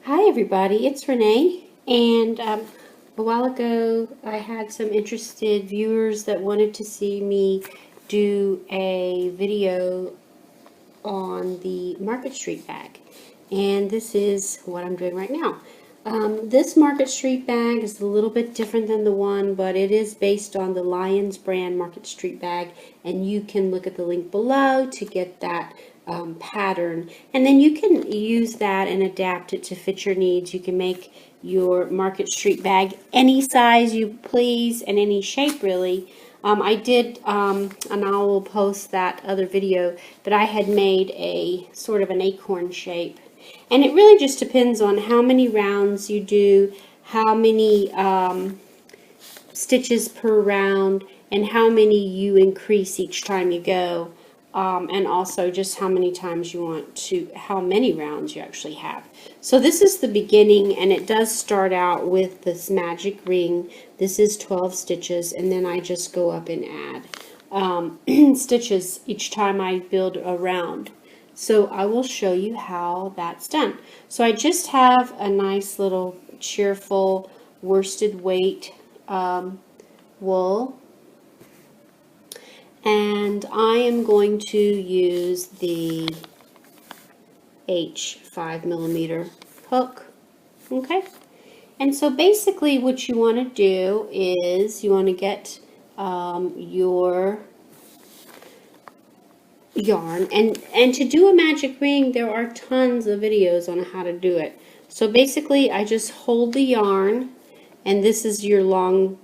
Hi everybody, it's Renee, and a while ago I had some interested viewers that wanted to see me do a video on the Market Street bag, and this is what I'm doing right now. This Market Street bag is a little bit different than the one, but it is based on the Lions brand Market Street bag, and you can look at the link below to get that pattern, and then you can use that and adapt it to fit your needs. You can make your Market Street bag any size you please and any shape really. I did, and I will post that other video, but I had made a sort of an acorn shape. And it really just depends on how many rounds you do, how many stitches per round, and how many you increase each time you go. And also just how many times you want to, how many rounds you actually have. So this is the beginning, and it does start out with this magic ring. This is 12 stitches, and then I just go up and add stitches each time I build a round. So I will show you how that's done. So I just have a nice little cheerful worsted weight wool, and I am going to use the H 5mm hook. Okay, and so basically what you want to do is you want to get your yarn, and to do a magic ring there are tons of videos on how to do it. So basically I just hold the yarn, and this is your long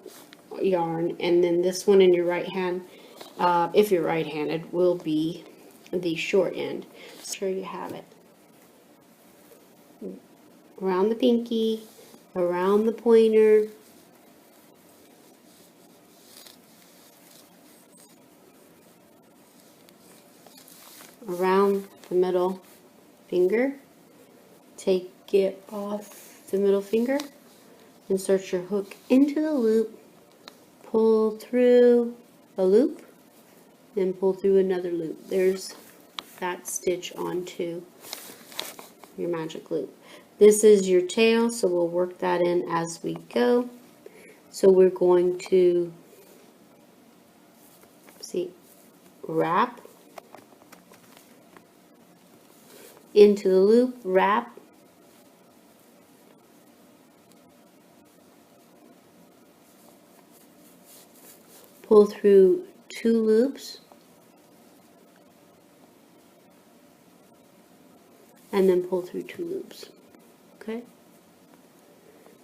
yarn, and then this one in your right hand, if you're right-handed, will be the short end. So you have it around the pinky, around the pointer, around the middle finger, take it off the middle finger, insert your hook into the loop, pull through a loop, and pull through another loop. There's that stitch onto your magic loop. This is your tail, so we'll work that in as we go. So we're going to wrap into the loop, wrap, pull through 2 loops, and then pull through 2 loops. Okay,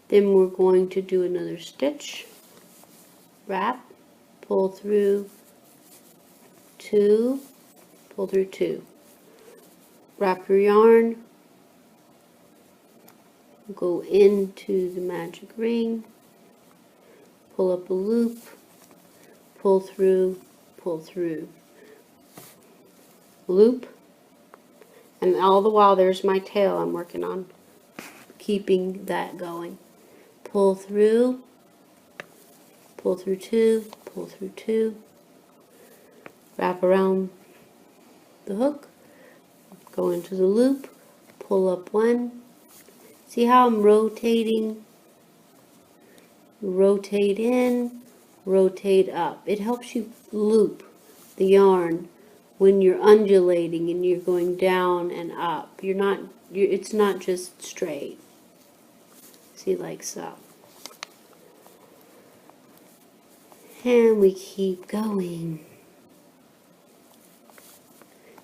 then we're going to do another stitch, wrap, pull through 2, pull through 2, wrap your yarn, go into the magic ring, pull up a loop, pull through, loop, and all the while there's my tail I'm working on, keeping that going. Pull through 2, pull through 2, wrap around the hook, go into the loop, pull up 1. See how I'm rotating? Rotate in, rotate up. It helps you loop the yarn when you're undulating and you're going down and up. It's not just straight. See, like so. And we keep going.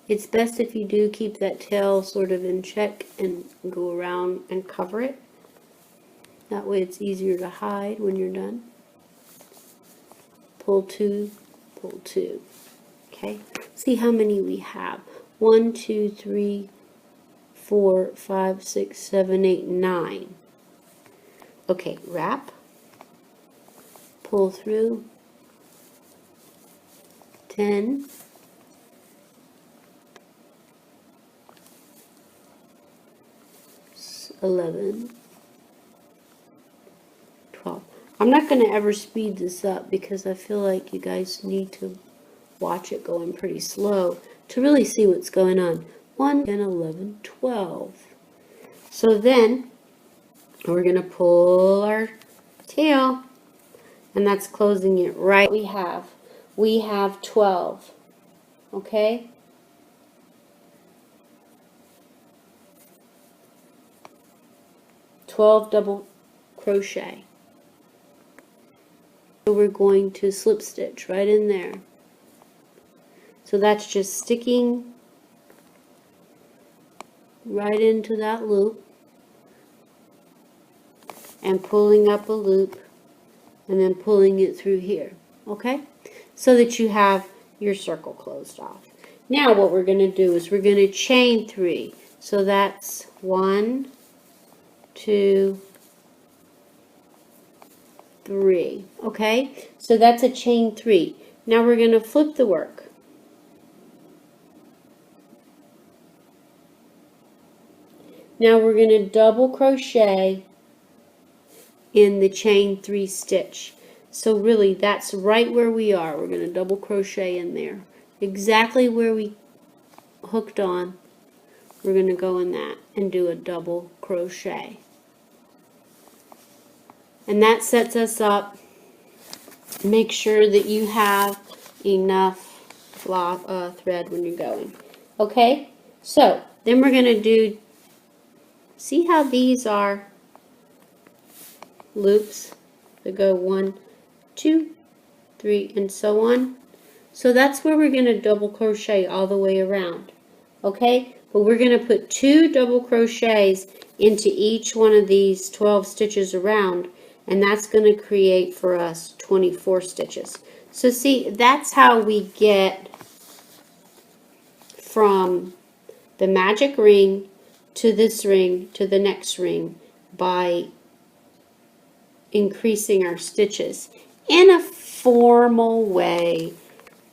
It's best if you do keep that tail sort of in check and go around and cover it. That way it's easier to hide when you're done. Pull 2, pull 2. Okay, see how many we have. 1, 2, 3, 4, 5, 6, 7, 8, 9. Okay, wrap, pull through 10, 11, 12. I'm not going to ever speed this up because I feel like you guys need to watch it going pretty slow to really see what's going on. 1, 10, 11, 12. So then We're going to pull our tail, and that's closing it right. We have 12, okay? Double crochet. So we're going to slip stitch right in there. So that's just sticking right into that loop and pulling up a loop and then pulling it through here, okay? So that you have your circle closed off. Now what we're going to do is we're going to chain 3. So that's 1, 2, 3, okay? So that's a chain 3. Now we're going to flip the work. Now we're going to double crochet in the chain 3 stitch. So really that's right where we are. We're going to double crochet in there. Exactly where we hooked on, we're going to go in that and do a double crochet. And that sets us up. Make sure that you have enough thread when you're going. Okay, so then we're going to do, see how these are loops that go 1, 2, 3, and so on. So that's where we're going to double crochet all the way around. Okay, but we're going to put 2 double crochets into each one of these 12 stitches around, and that's going to create for us 24 stitches. So see, that's how we get from the magic ring to this ring to the next ring by increasing our stitches in a formal way,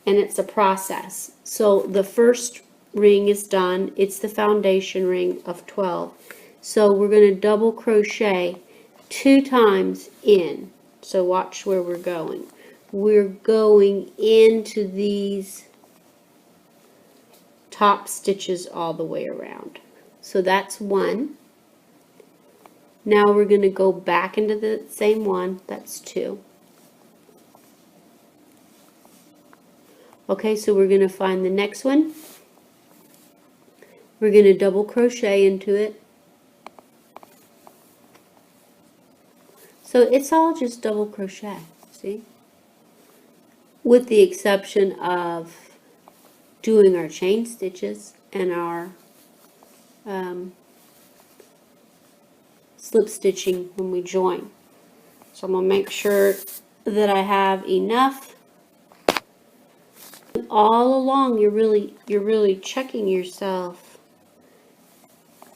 and it's a process. So the first ring is done. It's the foundation ring of 12. So we're going to double crochet 2 times in. So watch where we're going. We're going into these top stitches all the way around. So that's 1. Now we're going to go back into the same one. That's 2. Okay, so we're going to find the next one. We're going to double crochet into it. So it's all just double crochet, see? With the exception of doing our chain stitches and our slip stitching when we join. So I'm going to make sure that I have enough. All along you're really checking yourself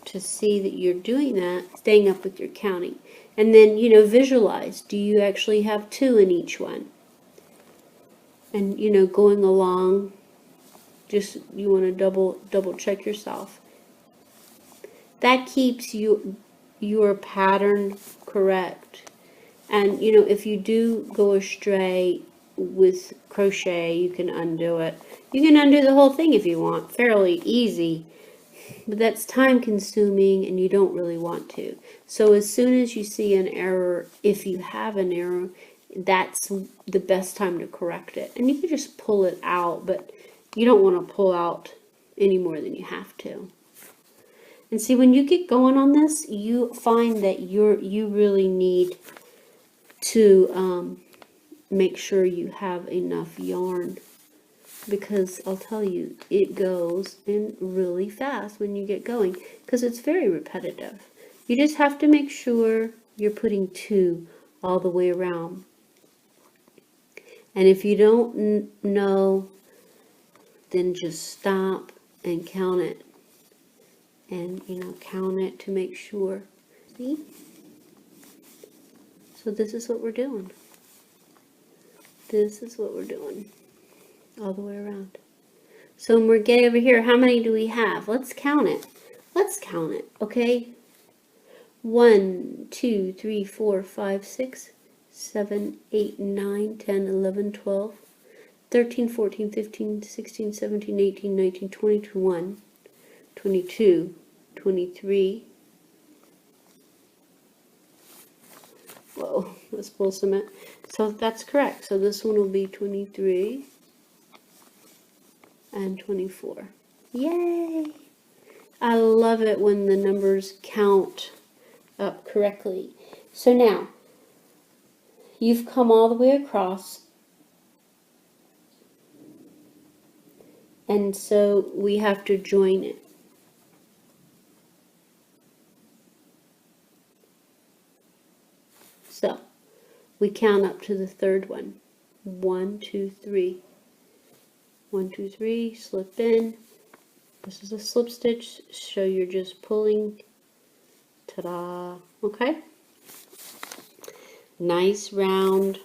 to see that you're doing that, staying up with your counting. And then, you know, visualize, do you actually have 2 in each one? And, you know, going along, just you want to double check yourself. That keeps your pattern correct. And, you know, if you do go astray with crochet, you can undo it. You can undo the whole thing if you want, fairly easy. But that's time consuming and you don't really want to. So as soon as you see an error, if you have an error, that's the best time to correct it. And you can just pull it out, but you don't want to pull out any more than you have to. And see, when you get going on this, you find that you really need to make sure you have enough yarn. Because I'll tell you, it goes in really fast when you get going because it's very repetitive. You just have to make sure you're putting 2 all the way around. And if you don't know, then just stop and count it. And, you know, count it to make sure. See? So this is what we're doing. This is what we're doing. All the way around. So when we're getting over here, how many do we have? Let's count it. Let's count it, okay? 1, 2, 3, 4, 5, 6, 7, 8, 9, 10, 11, 12, 13, 14, 15, 16, 17, 18, 19, 20, 21, 22, 23, Whoa, let's pull some out. So that's correct. So this one will be 23 and 24. Yay! I love it when the numbers count up correctly. So now, you've come all the way across, and so we have to join it. So, we count up to the third one. 1, 2, 3. 1, 2, 3, slip in. This is a slip stitch, so you're just pulling. Ta-da! Okay? Nice round.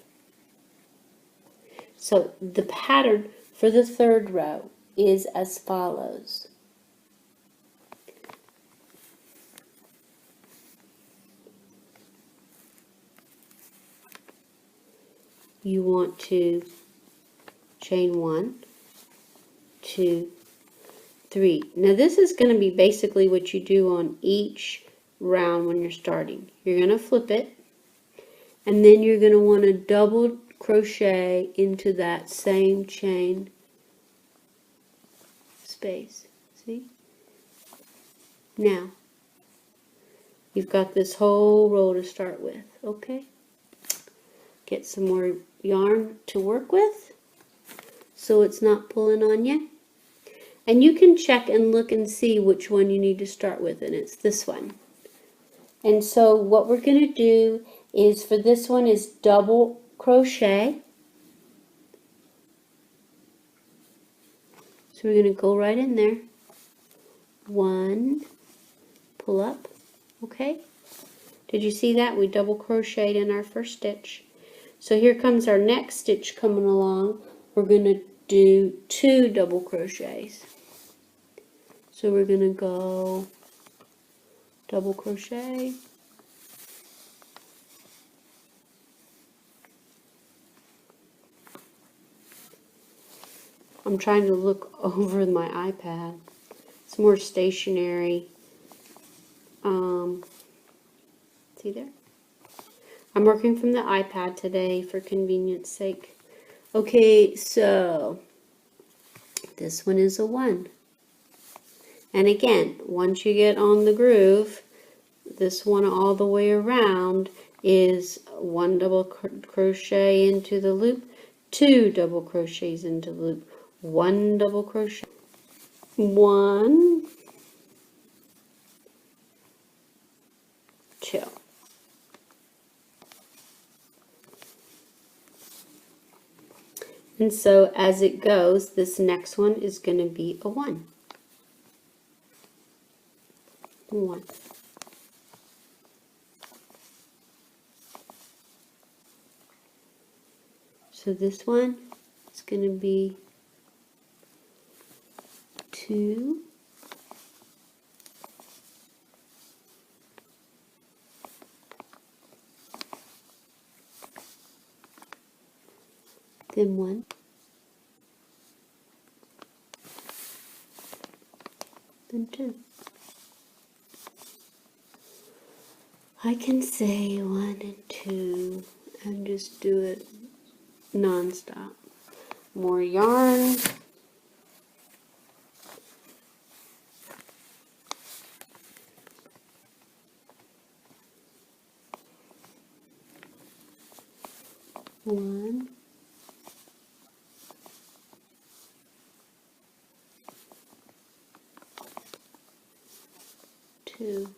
So the pattern for the third row is as follows. You want to chain 1, 2, 3. Now this is going to be basically what you do on each round when you're starting. You're going to flip it, and then you're going to want to double crochet into that same chain space. See? Now, you've got this whole row to start with, okay? Get some more yarn to work with so it's not pulling on you. And you can check and look and see which one you need to start with, and it's this one. And so what we're going to do is, for this one, is double crochet. So we're going to go right in there. 1, pull up, okay? Did you see that? We double crocheted in our first stitch. So here comes our next stitch coming along. We're going to do 2 double crochets. So we're going to go double crochet, I'm trying to look over my iPad. It's more stationary. See there? I'm working from the iPad today for convenience sake. Okay, so this one is a 1. And again, once you get on the groove, this one all the way around is 1 double crochet into the loop, 2 double crochets into the loop, 1 double crochet, 1, 2. And so as it goes, this next one is going to be a 1. 1. So this one is going to be 2, then 1, then 2. I can say 1 and 2 and just do it non-stop. More yarn. One, 2.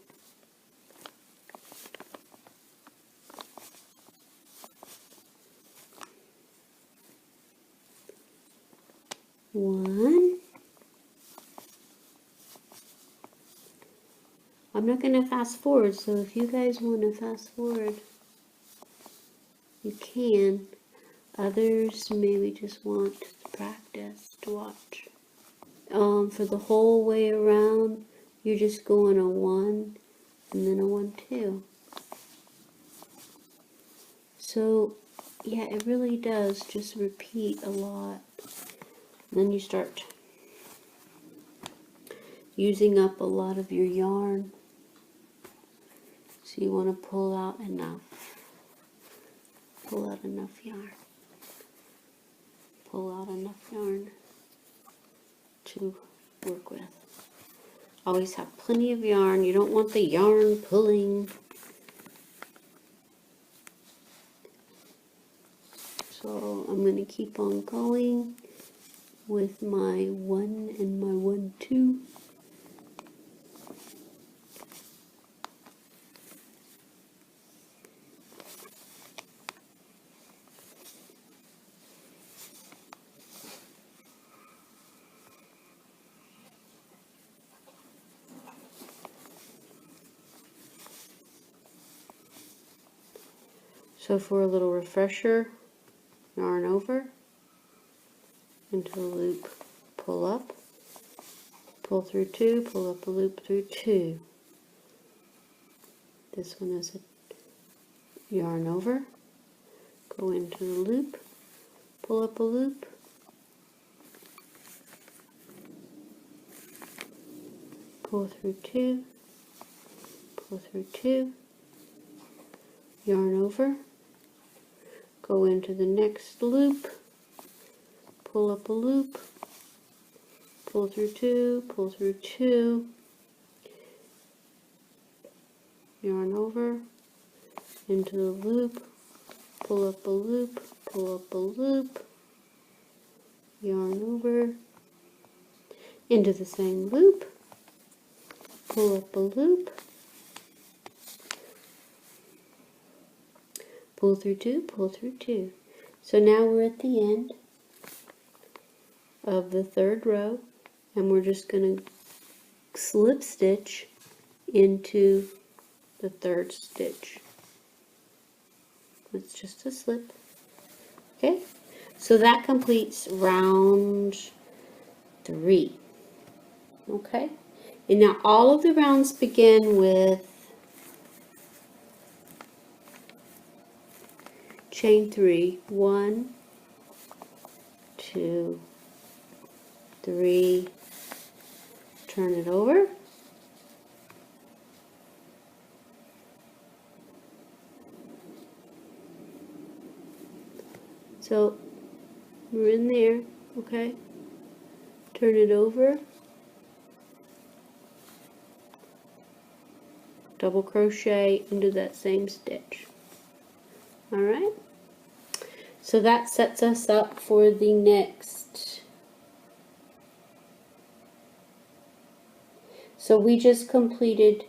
One. I'm not going to fast forward, so if you guys want to fast forward, you can. Others maybe just want to practice to watch. For the whole way around, you're just going a 1 and then a 1, 2. So, yeah, it really does just repeat a lot. And then you start using up a lot of your yarn. So you want to pull out enough. pull out enough yarn. Pull out enough yarn to work with. Always have plenty of yarn. You don't want the yarn pulling. So I'm going to keep on going with my 1 and my 1, 2. So for a little refresher, yarn over into the loop, pull up, pull through 2, pull up a loop through 2. This one is a yarn over, go into the loop, pull up a loop, pull through 2, pull through 2, yarn over, go into the next loop, pull up a loop, pull through 2, yarn over, into the loop, pull up a loop, pull up a loop, yarn over, into the same loop, pull up a loop, pull through 2, pull through 2. So now we're at the end of the 3rd row, and we're just going to slip stitch into the 3rd stitch. It's just a slip. Okay, so that completes round 3. Okay, and now all of the rounds begin with chain 3, 1, 2, 3, turn it over, so we're in there, okay, turn it over, double crochet into that same stitch. Alright, so that sets us up for the next. So we just completed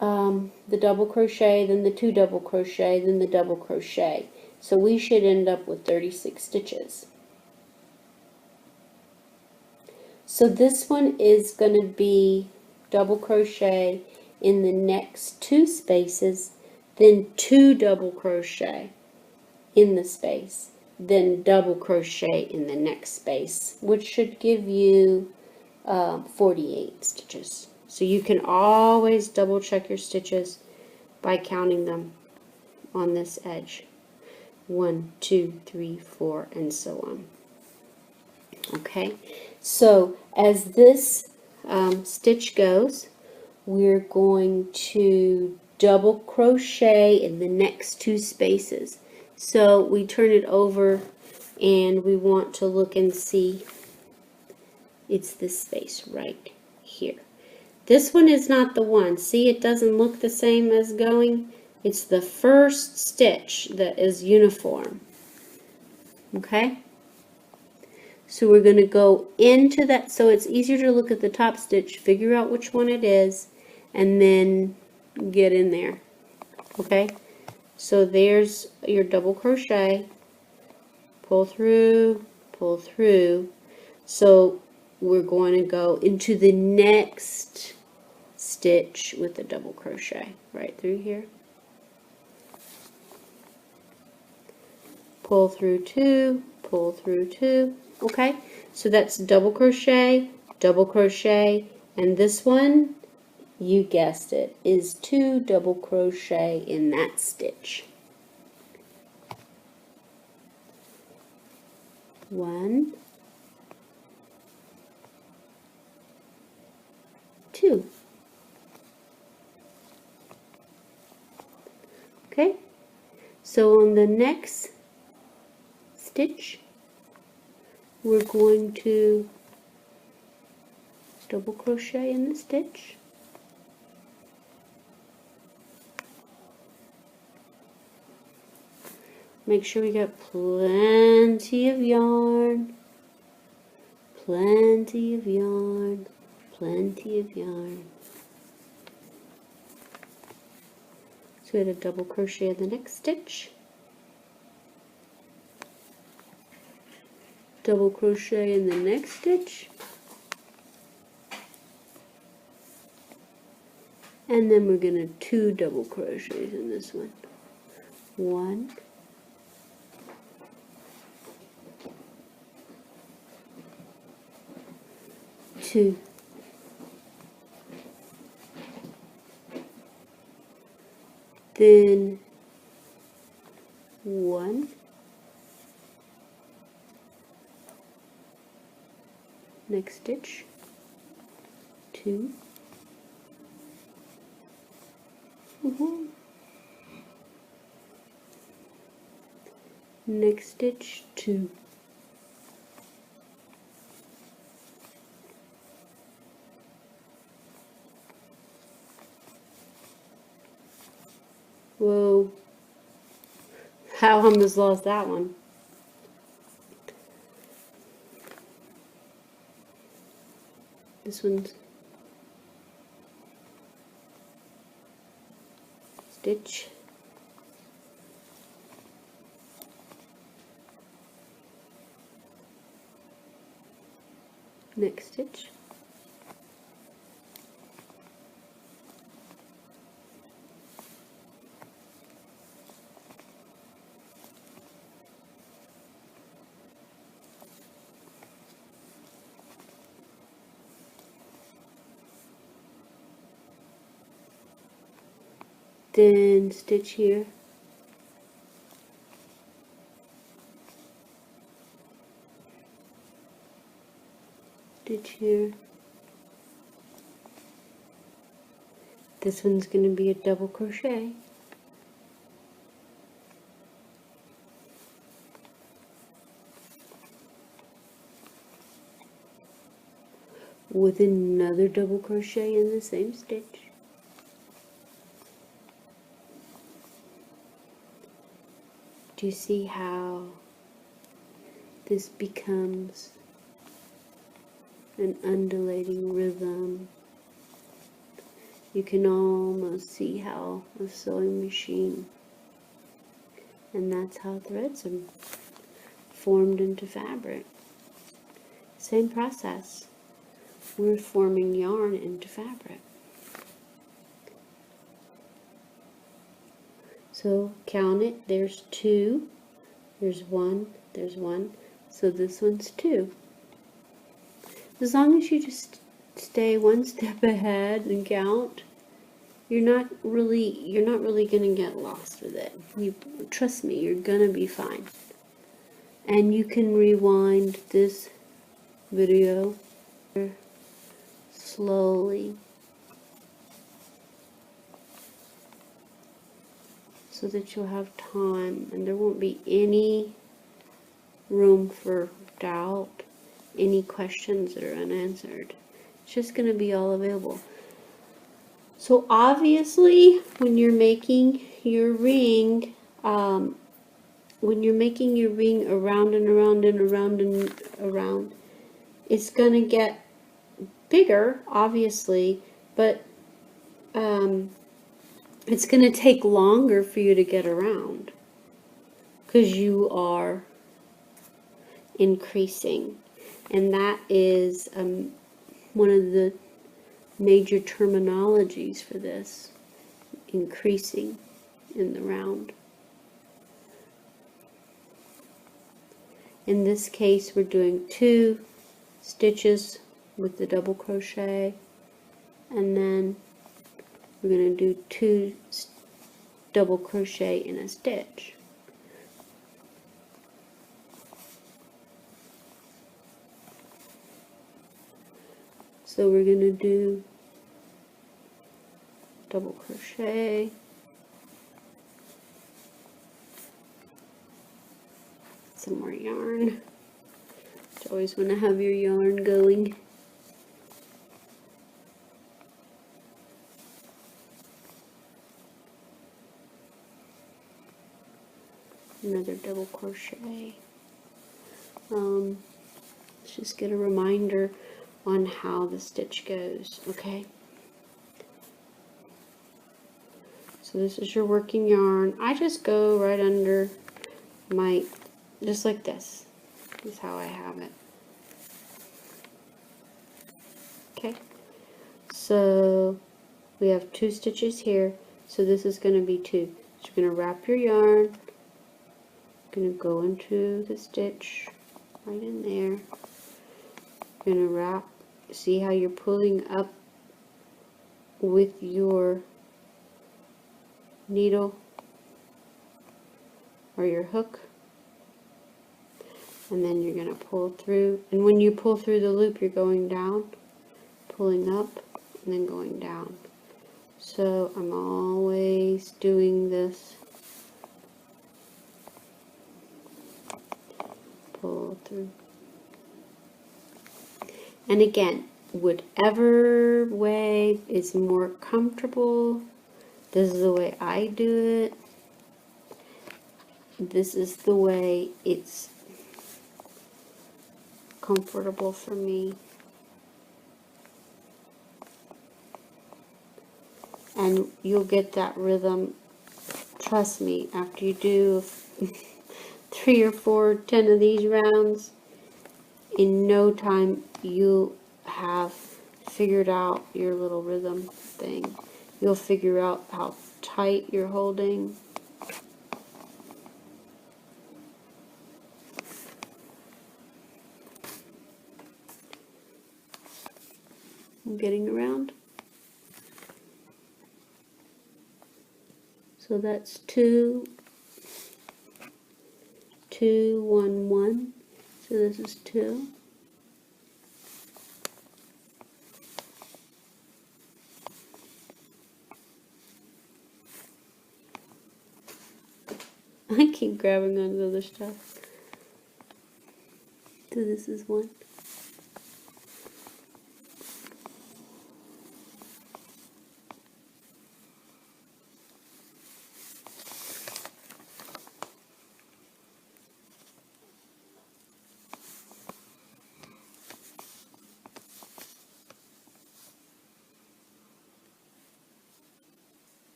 the double crochet, then the 2 double crochet, then the double crochet. So we should end up with 36 stitches. So this one is going to be double crochet in the next 2 spaces, then 2 double crochet in the space, then double crochet in the next space, which should give you 48 stitches. So you can always double check your stitches by counting them on this edge. 1, 2, 3, 4, and so on. Okay, so as this stitch goes, we're going to double crochet in the next 2 spaces. So we turn it over and we want to look and see it's this space right here. This one is not the one. See, it doesn't look the same as going. It's the first stitch that is uniform. Okay? So we're going to go into that, so it's easier to look at the top stitch, figure out which one it is, and then get in there. Okay? So there's your double crochet, pull through, pull through. So we're going to go into the next stitch with the double crochet right through here. Pull through 2, pull through 2. Okay, so that's double crochet, and this one, you guessed it, is 2 double crochet in that stitch. 1, 2. Okay, So on the next stitch, we're going to double crochet in the stitch, make sure we got plenty of yarn, plenty of yarn, plenty of yarn. So we had a double crochet in the next stitch, double crochet in the next stitch, and then we're going to 2 double crochets in this one. 1, 2, then 1, next stitch, 2, next stitch, 2, whoa, how I almost lost that one. This one's stitch, next stitch, then stitch here, stitch here. This one's going to be a double crochet, with another double crochet in the same stitch. Do you see how this becomes an undulating rhythm? You can almost see how a sewing machine, and that's how threads are formed into fabric. Same process. We're forming yarn into fabric. So count it, there's 2, there's 1, there's 1, so this one's 2. As long as you just stay one step ahead and count, you're not really gonna get lost with it. Trust me, you're gonna be fine. And you can rewind this video slowly so that you'll have time and there won't be any room for doubt, any questions that are unanswered. It's just going to be all available. So obviously when you're making your ring, around and around and around and around, it's going to get bigger, obviously, but it's going to take longer for you to get around because you are increasing, and that is one of the major terminologies for this, increasing in the round. In this case, we're doing 2 stitches with the double crochet, and then we're going to do 2 double crochet in a stitch. So we're going to do double crochet, some more yarn. You always want to have your yarn going. Another double crochet. Let's just get a reminder on how the stitch goes, okay? So this is your working yarn. I just go right under my, just like this. This is how I have it. Okay, so we have 2 stitches here, so this is going to be 2. So you're going to wrap your yarn, going to go into the stitch right in there. You're going to wrap, see how you're pulling up with your needle or your hook, and then you're going to pull through, and when you pull through the loop you're going down, pulling up and then going down. So I'm always doing this, pull through, and again, whatever way is more comfortable. This is the way I do it. This is the way it's comfortable for me. And you'll get that rhythm, trust me, after you do 3 or 4, 10 of these rounds, in no time you'll have figured out your little rhythm thing. You'll figure out how tight you're holding. I'm getting around. So that's 2, 2, 1, 1. So this is 2. I keep grabbing onto other stuff. So this is 1.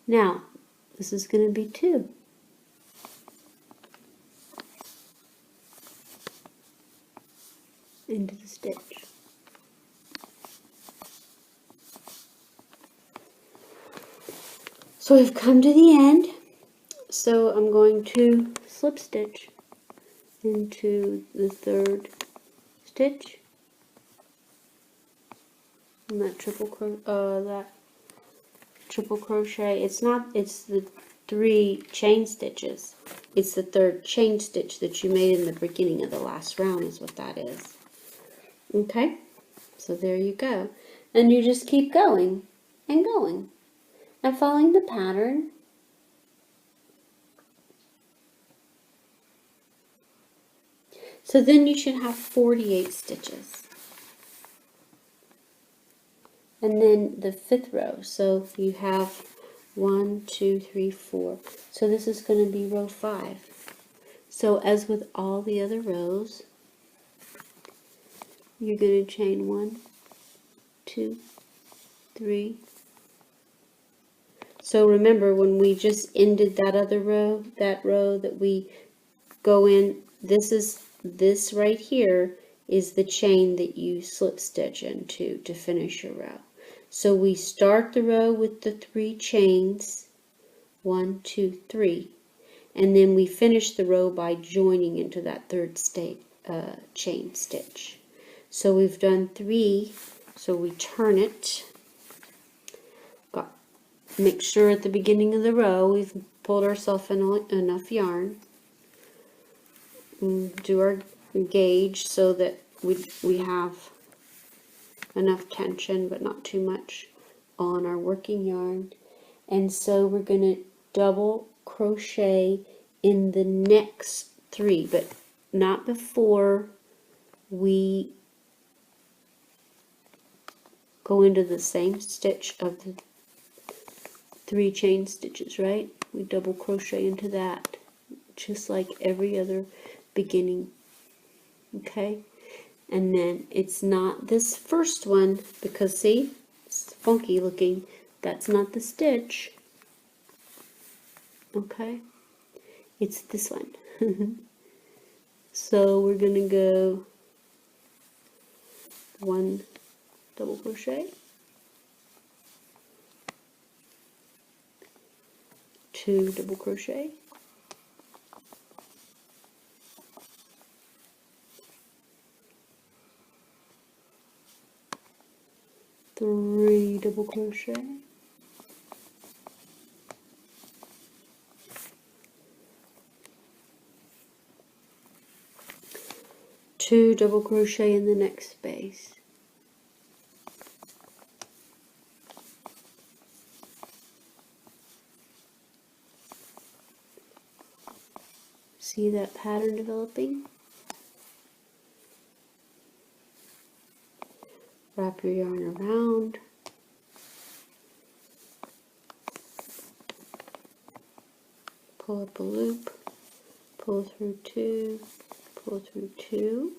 Now, this is going to be 2. Into the stitch. So we've come to the end. So I'm going to slip stitch into the 3rd stitch. And that triple crochet, it's the 3 chain stitches. It's the 3rd chain stitch that you made in the beginning of the last round is what that is. Okay, so there you go. And you just keep going and going and following the pattern. So then you should have 48 stitches. And then the 5th row, so you have 1, 2, 3, 4. So this is going to be row 5. So as with all the other rows, you're going to chain 1, 2, 3. So remember when we just ended that other row, that row that we go in, this right here is the chain that you slip stitch into to finish your row. So we start the row with the 3 chains, 1, 2, 3, and then we finish the row by joining into that 3rd chain stitch. So we've done 3, so we turn it. Make sure at the beginning of the row we've pulled ourselves enough yarn. Do our gauge so that we have enough tension but not too much on our working yarn. And so we're going to double crochet in the next 3, but not before we go into the same stitch of the 3 chain stitches, right? We double crochet into that, just like every other beginning. Okay, and then it's not this first one, because see, it's funky looking. That's not the stitch. Okay, it's this one. So we're gonna go 1 double crochet, 2 double crochet, 3 double crochet, 2 double crochet in the next space, see that pattern developing? Wrap your yarn around, pull up a loop, pull through 2, pull through 2,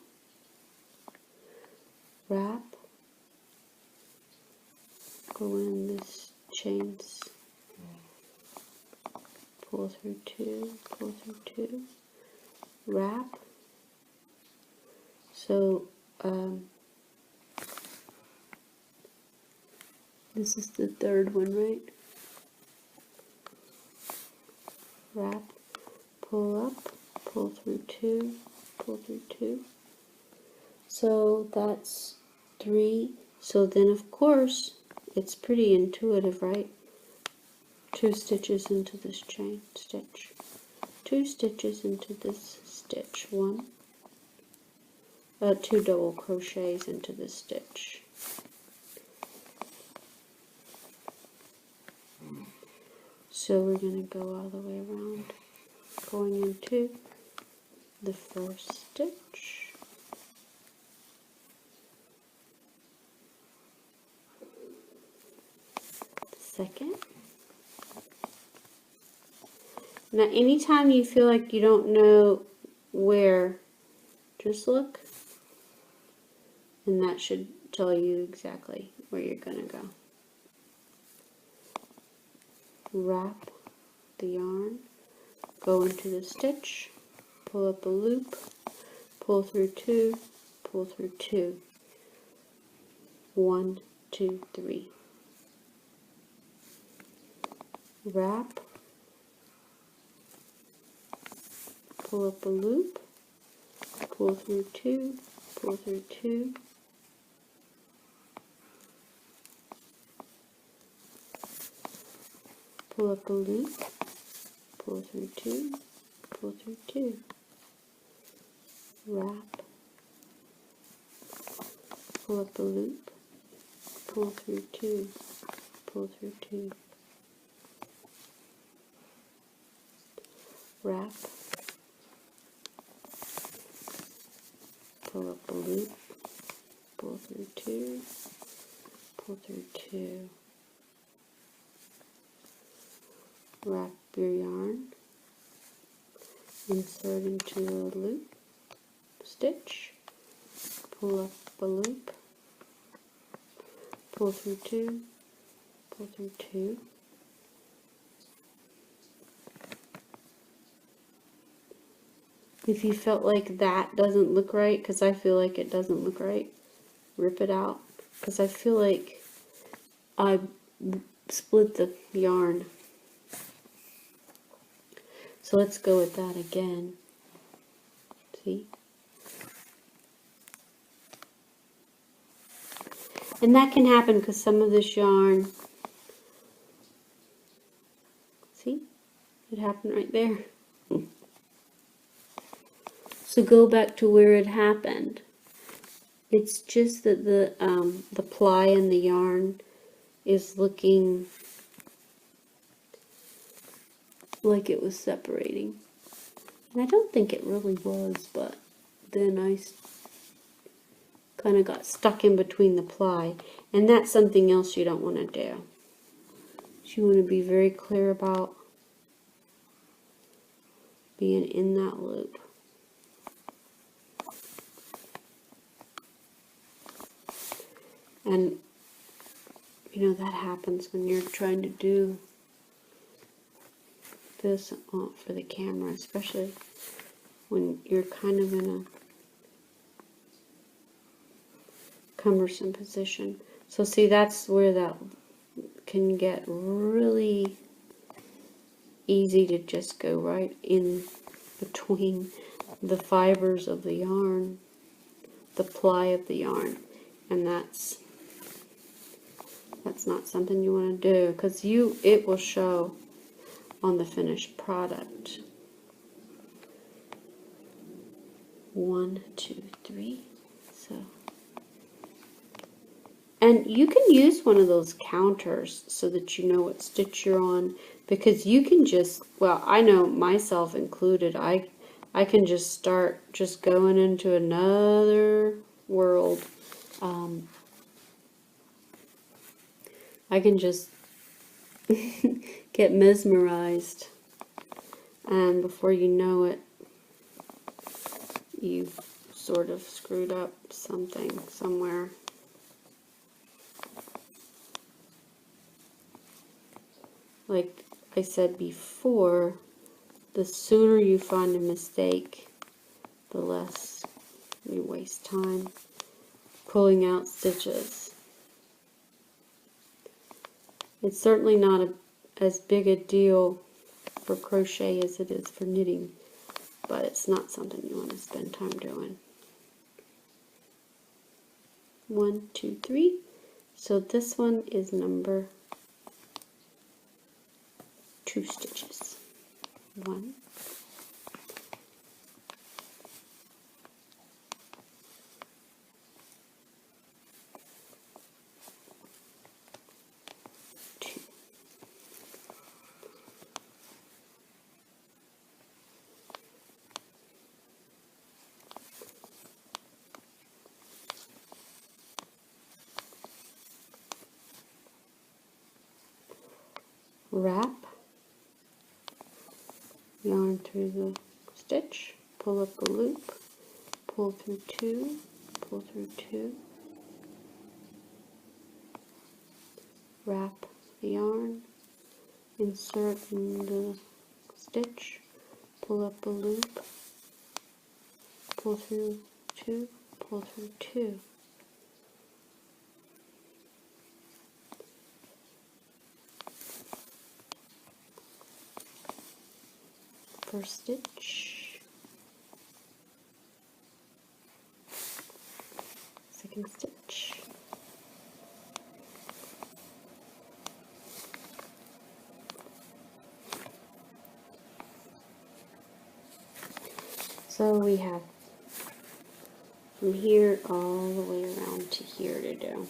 wrap, go in this chains, pull through 2, pull through 2, wrap. So this is the third one, right? Wrap, pull up, pull through 2, pull through 2. So that's 3. So then of course it's pretty intuitive, right? 2 stitches into this chain stitch, 2 stitches into this stitch, 1, 2 double crochets into this stitch. So we're going to go all the way around, going into the first stitch, the second. Now anytime you feel like you don't know where, just look, and that should tell you exactly where you're going to go. Wrap the yarn, go into the stitch, pull up a loop, pull through 2, pull through 2, 1, 2, 3. Wrap, pull up a loop, pull through 2, pull through 2, pull up a loop, pull through 2, pull through 2, wrap, pull up a loop, pull through 2, pull through 2, wrap, pull up a loop, pull through 2, pull through 2, wrap your yarn, insert into a loop, stitch, pull up a loop, pull through 2, pull through 2, if you felt like that doesn't look right, because I feel like it doesn't look right, rip it out, because I feel like I split the yarn. So let's go with that again. See? And that can happen because some of this yarn, see? It happened right there. So go back to where it happened. It's just that the ply in the yarn is looking like it was separating. I don't think it really was, but then I kind of got stuck in between the ply. And that's something else you don't want to do. You want to be very clear about being in that loop. And you know that happens when you're trying to do this for the camera, especially when you're kind of in a cumbersome position. So see, that's where that can get really easy to just go right in between the fibers of the yarn, the ply of the yarn, and that's not something you want to do, because it will show on the finished product. 1, 2, 3. So, and you can use one of those counters so that you know what stitch you're on, because you can just, well, I know myself included, I can just start just going into another world. I can just get mesmerized, and before you know it, you've sort of screwed up something somewhere. Like I said before, the sooner you find a mistake, the less you waste time pulling out stitches. It's certainly not as big a deal for crochet as it is for knitting, but it's not something you want to spend time doing. 1, 2, 3. So this one is number 2 stitches. 1, 2. Wrap yarn through the stitch, pull up a loop, pull through 2, pull through 2, wrap the yarn, insert in the stitch, pull up a loop, pull through 2, pull through 2. First stitch, second stitch, so we have from here all the way around to here to do.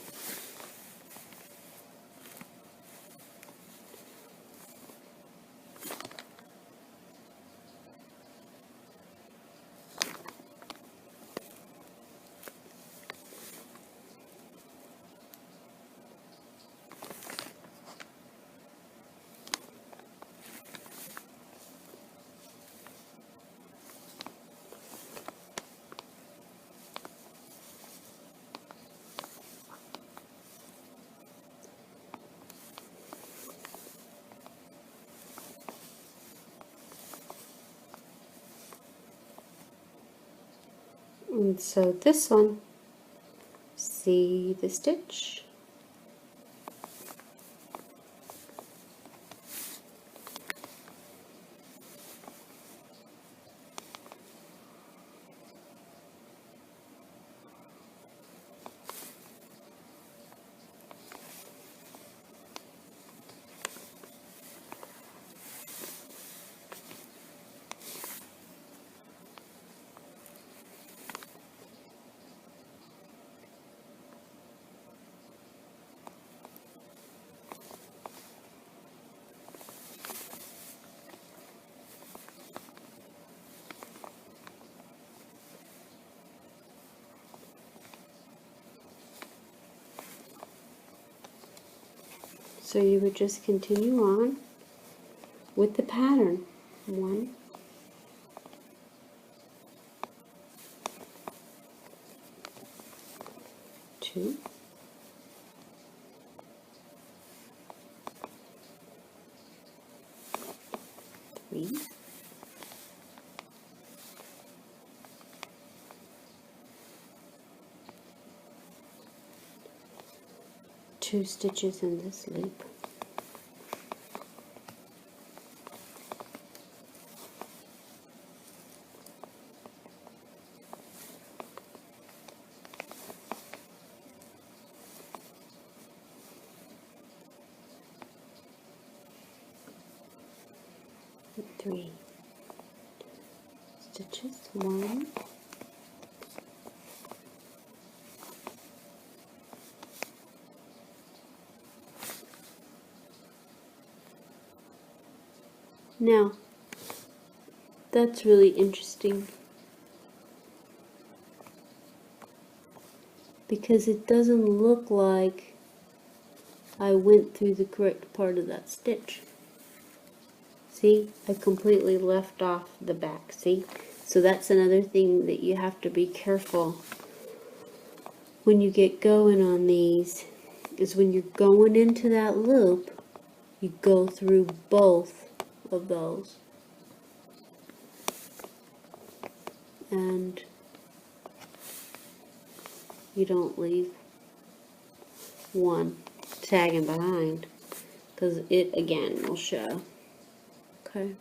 And so this one, see the stitch, So you would just continue on with the pattern. 1, 2, 3, 2 stitches in this loop. Three stitches. 1, now that's really interesting because it doesn't look like I went through the correct part of that stitch. See, I completely left off the back, see? So that's another thing that you have to be careful when you get going on these, is when you're going into that loop, you go through both of those. And you don't leave one tagging behind, because it again will show. Okay.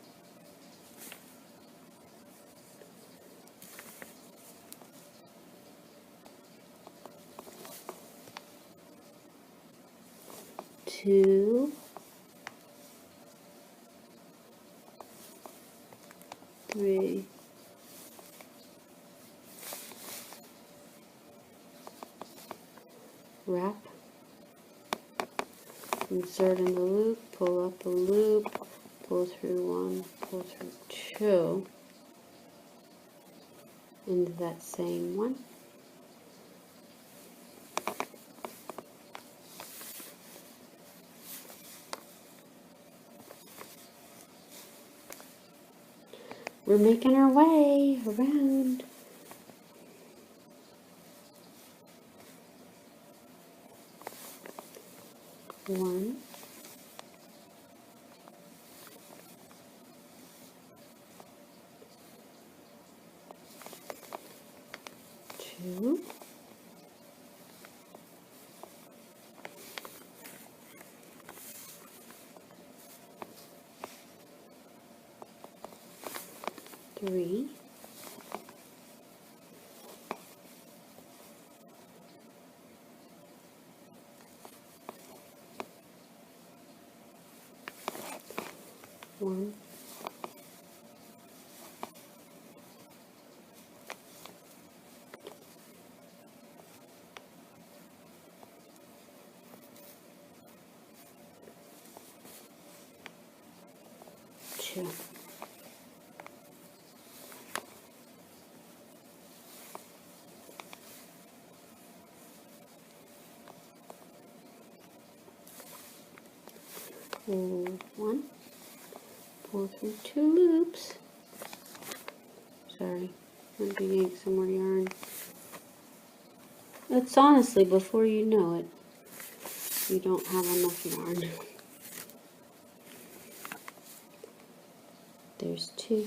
Two, 3, wrap, insert in the loop, pull up a loop, pull through 1, pull through 2 into that same one. We're making our way around. One, two, three, one, two. Pull 1, pull through 2 loops. Sorry, I'm going to yank some more yarn. It's honestly, before you know it, you don't have enough yarn. There's 2.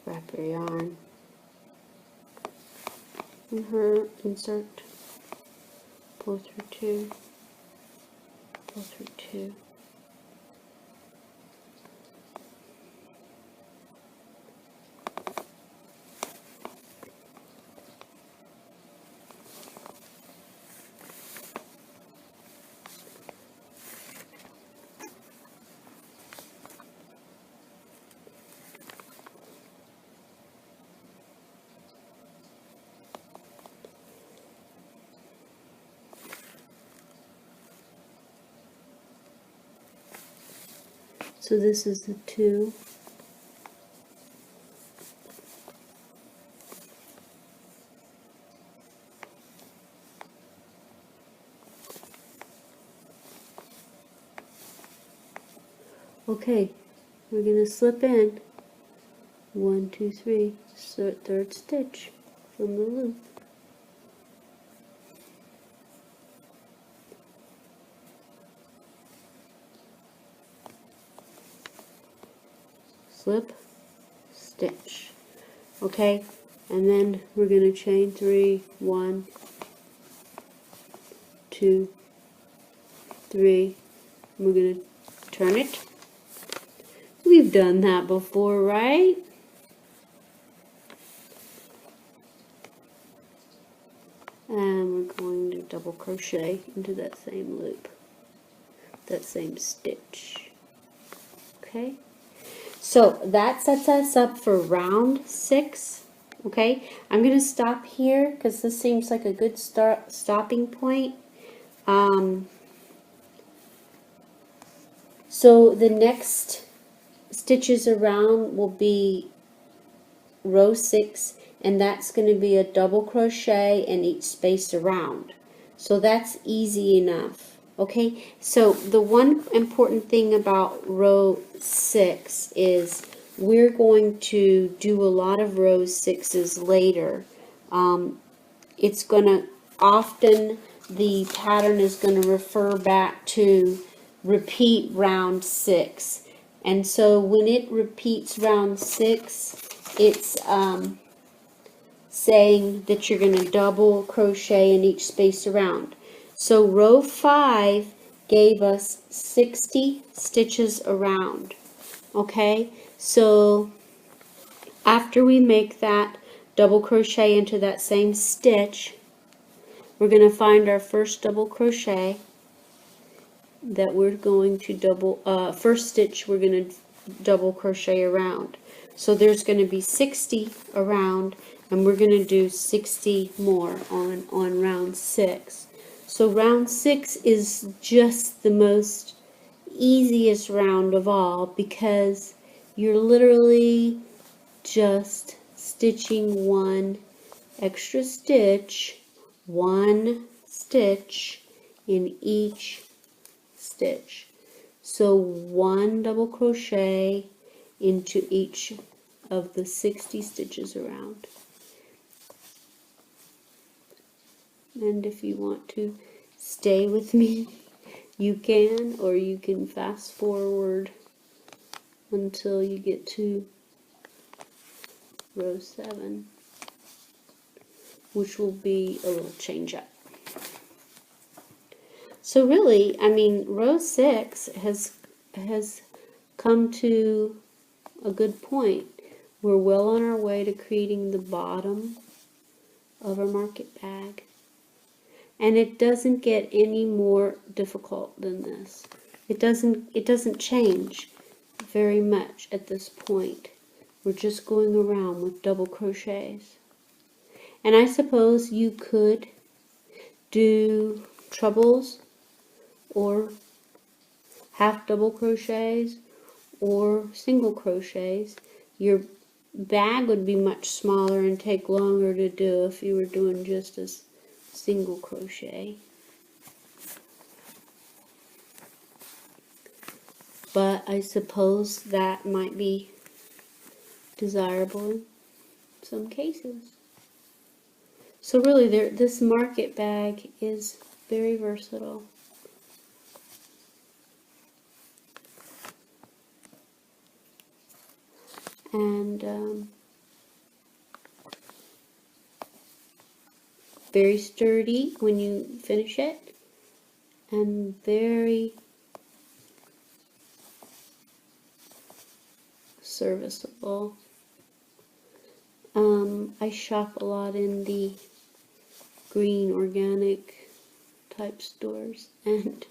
Wrap your yarn. And her insert. Pull through 2. Pull through 2. So this is the 2. Okay, we're going to slip in 1, 2, 3, third stitch from the loop. Slip, stitch. Okay, and then we're going to chain 3, 1, 2, 3. We're going to turn it. We've done that before, right? And we're going to double crochet into that same loop, that same stitch. Okay, so that sets us up for round 6. Okay, I'm going to stop here because this seems like a good stopping point. So the next stitches around will be row 6, and that's going to be a double crochet in each space around. So that's easy enough. Okay, so the one important thing about row 6 is we're going to do a lot of row 6s later. It's going to often, the pattern is going to refer back to repeat round 6. And so when it repeats round 6, it's saying that you're going to double crochet in each space around. So row 5 gave us 60 stitches around. Okay, so after we make that double crochet into that same stitch, we're going to find our first double crochet that we're going to double, first stitch we're going to double crochet around. So there's going to be 60 around, and we're going to do 60 more on round 6. So round 6 is just the most easiest round of all because you're literally just stitching one extra stitch, one stitch in each stitch. So one double crochet into each of the 60 stitches around. And if you want to stay with me, you can, or you can fast forward until you get to row 7, which will be a little change up. So really, I mean, row 6 has come to a good point. We're well on our way to creating the bottom of our market bag. And it doesn't get any more difficult than this. It doesn't change very much at this point. We're just going around with double crochets. And I suppose you could do trebles or half double crochets or single crochets. Your bag would be much smaller and take longer to do if you were doing just a single crochet. But I suppose that might be desirable in some cases. So really, this market bag is very versatile. And very sturdy when you finish it, and very serviceable. I shop a lot in the green organic type stores, and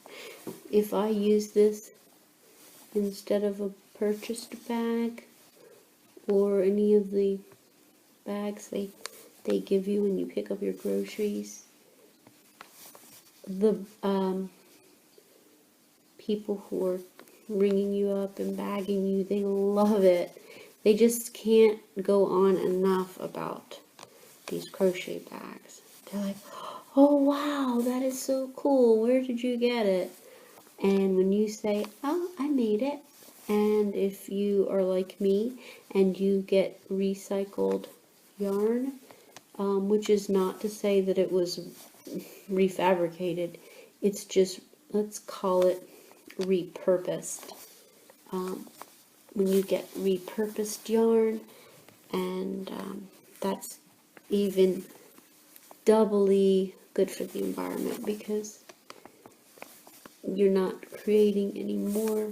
if I use this instead of a purchased bag or any of the bags they give you when you pick up your groceries, the people who are ringing you up and bagging you, they love it. They just can't go on enough about these crochet bags. They're like, oh wow, that is so cool, where did you get it? And when you say, oh, I made it, And if you are like me and you get recycled yarn, which is not to say that it was refabricated, it's just, let's call it repurposed. When you get repurposed yarn, and that's even doubly good for the environment, because you're not creating any more,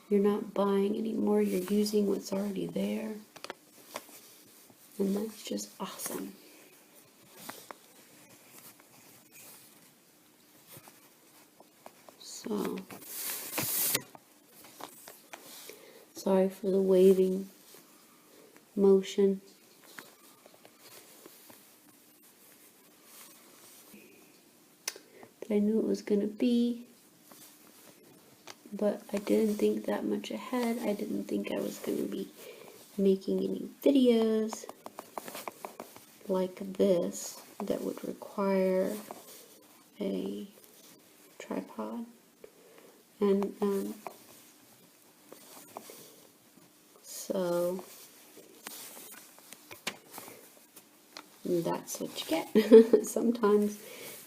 you're not buying any more, you're using what's already there, and that's just awesome. So, sorry for the waving motion. That I knew it was going to be, but I didn't think that much ahead. I didn't think I was going to be making any videos like this that would require a tripod. And so that's what you get. Sometimes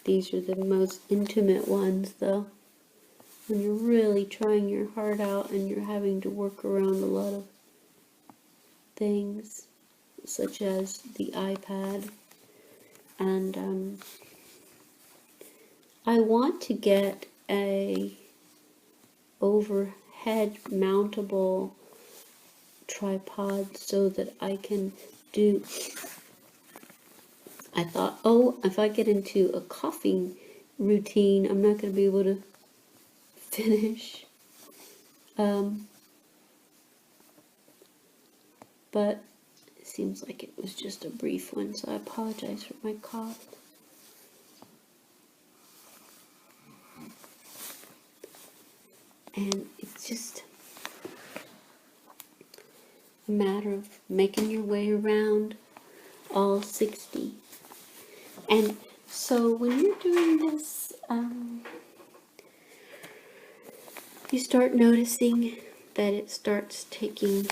these are the most intimate ones, though, when you're really trying your heart out and you're having to work around a lot of things, such as the iPad. And I want to get a overhead mountable tripod so that I can do, I thought, oh, if I get into a coughing routine, I'm not going to be able to finish. But it seems like it was just a brief one, so I apologize for my cough. And it's just a matter of making your way around all 60. And so when you're doing this, you start noticing that it starts taking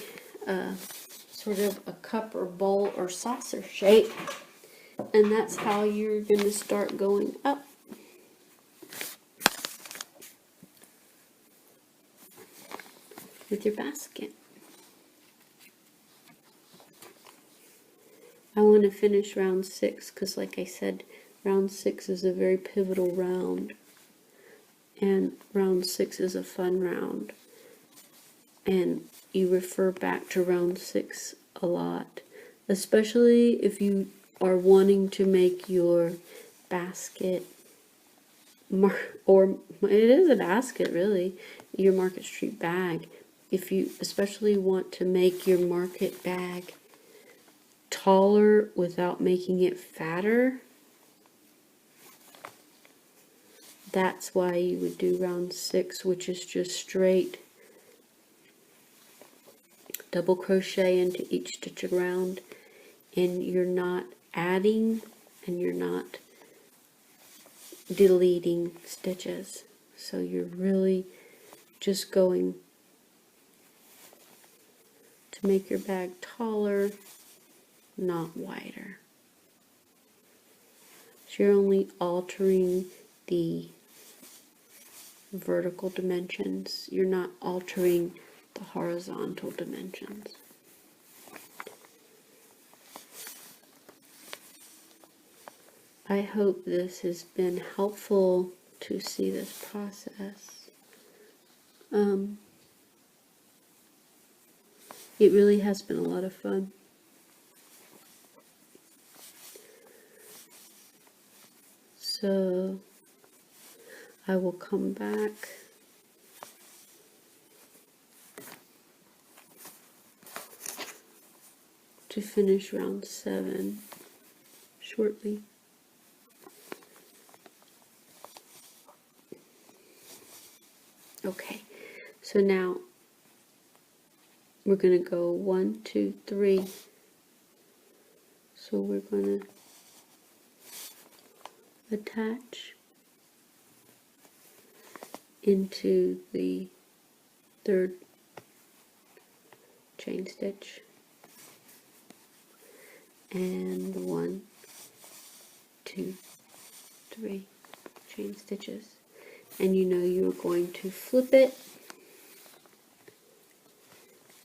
sort of a cup or bowl or saucer shape, and that's how you're going to start going up. With your basket. I want to finish round 6 because, like I said, round 6 is a very pivotal round, and round 6 is a fun round, and you refer back to round 6 a lot, especially if you are wanting to make your basket, or it is a basket really, your Market Street bag. If you especially want to make your market bag taller without making it fatter, that's why you would do round 6, which is just straight double crochet into each stitch around, and you're not adding and you're not deleting stitches, so you're really just going to make your bag taller, not wider. So you're only altering the vertical dimensions, you're not altering the horizontal dimensions. I hope this has been helpful to see this process. It really has been a lot of fun. So I will come back to finish round 7 shortly. Okay, so now we're going to go 1, 2, 3. So we're going to attach into the third chain stitch, and 1, 2, 3 chain stitches, and you know you're going to flip it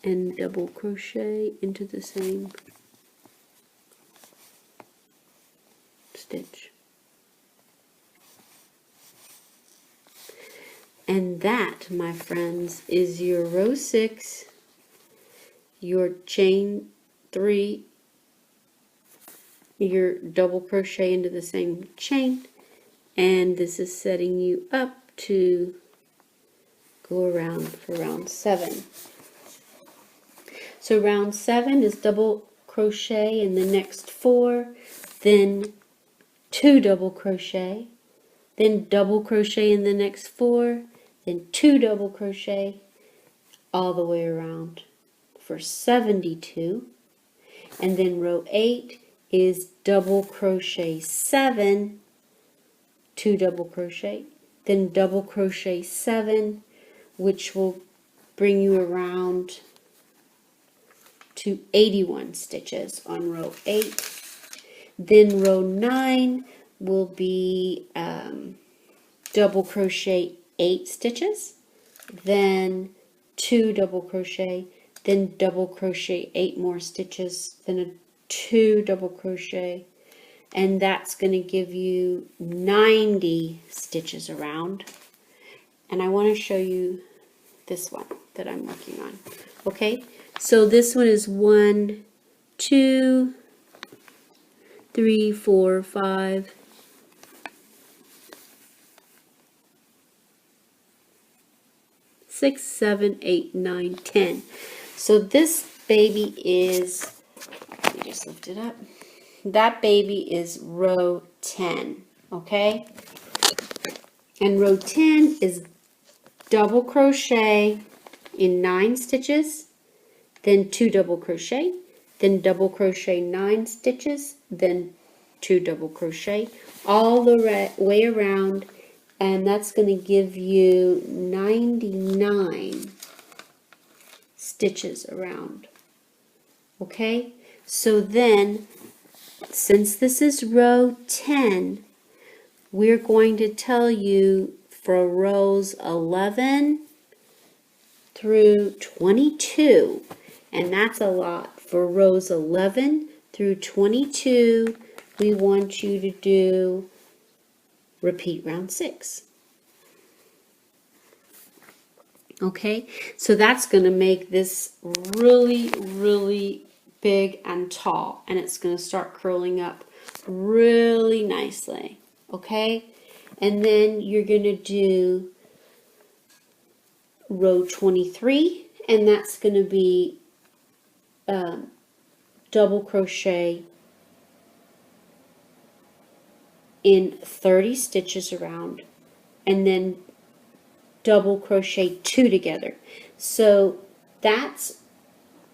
and double crochet into the same stitch. And that, my friends, is your row 6, your chain 3, your double crochet into the same chain, and this is setting you up to go around for round 7. So round 7 is double crochet in the next 4, then 2 double crochet, then double crochet in the next 4, then 2 double crochet all the way around for 72, and then row 8 is double crochet 7, 2 double crochet, then double crochet 7, which will bring you around to 81 stitches on row 8. Then row 9 will be double crochet 8 stitches, then 2 double crochet, then double crochet 8 more stitches, then a 2 double crochet, and that's going to give you 90 stitches around. And I want to show you this one that I'm working on. Okay, so this one is 1, 2, 3, 4, 5, 6, 7, 8, 9, 10. So this baby is, let me just lift it up. That baby is row 10, okay? And row 10 is double crochet in 9 stitches, then 2 double crochet, then double crochet 9 stitches, then 2 double crochet all the way around, and that's going to give you 99 stitches around. Okay, so then since this is row 10, we're going to tell you for rows 11 through 22, and that's a lot. For rows 11 through 22, we want you to do repeat round 6. Okay, so that's going to make this really, really big and tall, and it's going to start curling up really nicely. Okay, and then you're going to do row 23, and that's going to be double crochet in 30 stitches around, and then double crochet 2 together. So that's,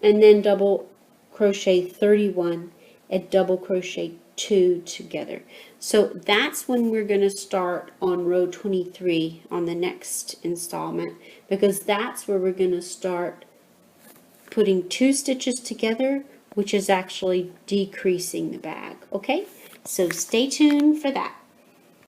and then double crochet 31 and double crochet 2 together. So that's when we're going to start on row 23 on the next installment, because that's where we're going to start putting 2 stitches together, which is actually decreasing the bag. Okay, so stay tuned for that.